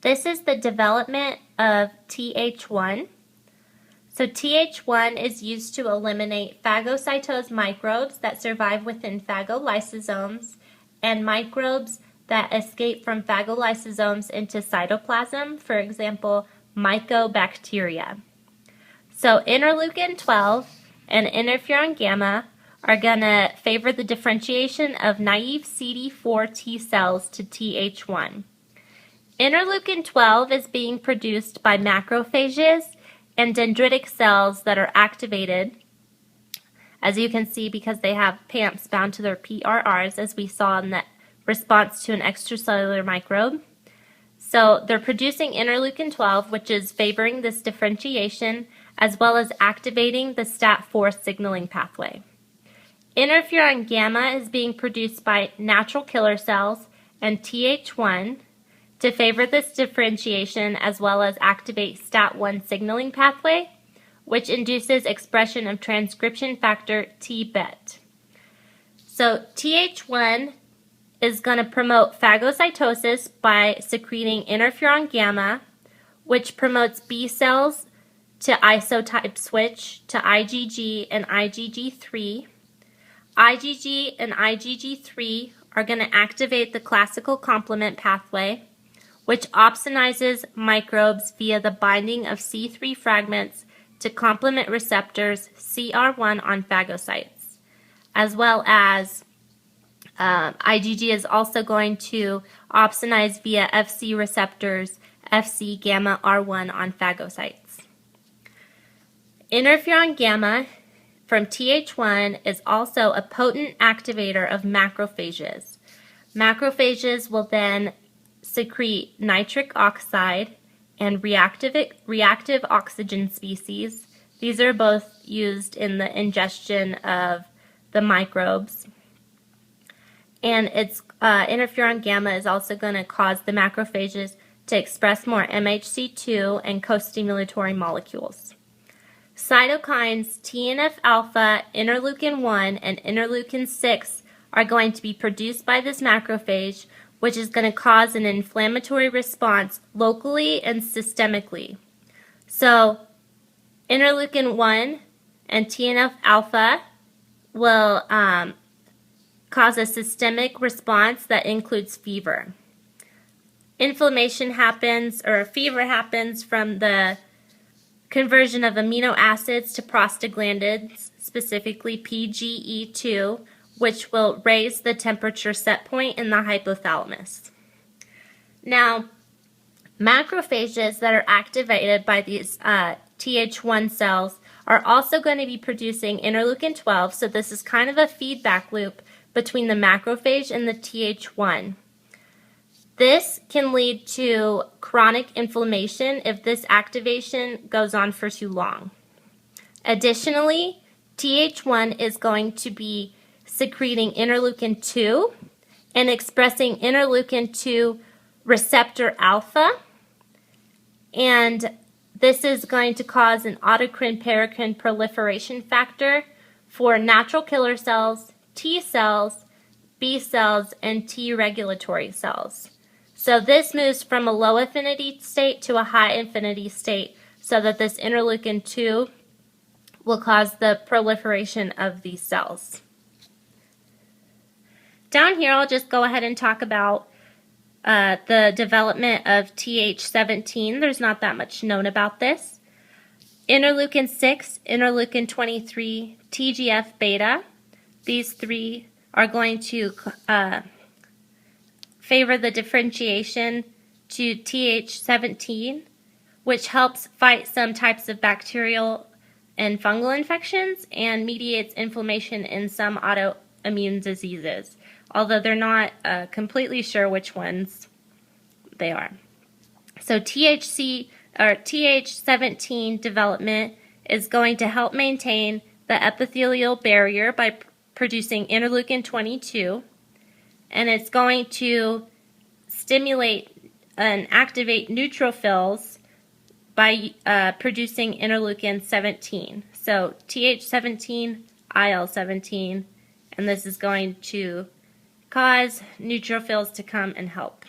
This is the development of TH1. So TH1 is used to eliminate phagocytosed microbes that survive within phagolysosomes and microbes that escape from phagolysosomes into cytoplasm, for example, mycobacteria. So interleukin 12 and interferon gamma are going to favor the differentiation of naive CD4 T cells to TH1. Interleukin 12 is being produced by macrophages and dendritic cells that are activated, as you can see, because they have PAMPs bound to their PRRs, as we saw in the response to an extracellular microbe. So they're producing interleukin 12, which is favoring this differentiation, as well as activating the STAT4 signaling pathway. Interferon gamma is being produced by natural killer cells and TH1 to favor this differentiation, as well as activate STAT1 signaling pathway, which induces expression of transcription factor T-BET. So TH1 is going to promote phagocytosis by secreting interferon gamma, which promotes B cells to isotype switch to IgG and IgG3. IgG and IgG3 are going to activate the classical complement pathway, which opsonizes microbes via the binding of C3 fragments to complement receptors CR1 on phagocytes, as well as IgG is also going to opsonize via Fc receptors Fc gamma R1 on phagocytes. Interferon gamma from TH1 is also a potent activator of macrophages. Macrophages will then secrete nitric oxide and reactive oxygen species. These are both used in the ingestion of the microbes. And interferon gamma is also going to cause the macrophages to express more MHC2 and co-stimulatory molecules. Cytokines TNF-alpha, interleukin-1, and interleukin-6 are going to be produced by this macrophage, which is going to cause an inflammatory response locally and systemically. So interleukin-1 and TNF-alpha will cause a systemic response that includes fever. Inflammation happens, or fever happens, from the conversion of amino acids to prostaglandins, specifically PGE2, which will raise the temperature set point in the hypothalamus. Now, macrophages that are activated by these TH1 cells are also going to be producing interleukin 12, so this is kind of a feedback loop between the macrophage and the TH1. This can lead to chronic inflammation if this activation goes on for too long. Additionally, TH1 is going to be secreting interleukin 2 and expressing interleukin 2 receptor alpha, and this is going to cause an autocrine-paracrine proliferation factor for natural killer cells, T cells, B cells, and T regulatory cells. So this moves from a low affinity state to a high affinity state, so that this interleukin 2 will cause the proliferation of these cells. Down here, I'll just go ahead and talk about the development of TH17. There's not that much known about this. Interleukin 6, interleukin 23, TGF-beta, these three are going to favor the differentiation to TH17, which helps fight some types of bacterial and fungal infections and mediates inflammation in some autoimmune diseases, although they're not completely sure which ones they are. So TH17 development is going to help maintain the epithelial barrier by producing interleukin 22, and it's going to stimulate and activate neutrophils by producing interleukin 17. So TH17, IL-17, and this is going to cause neutrophils to come and help.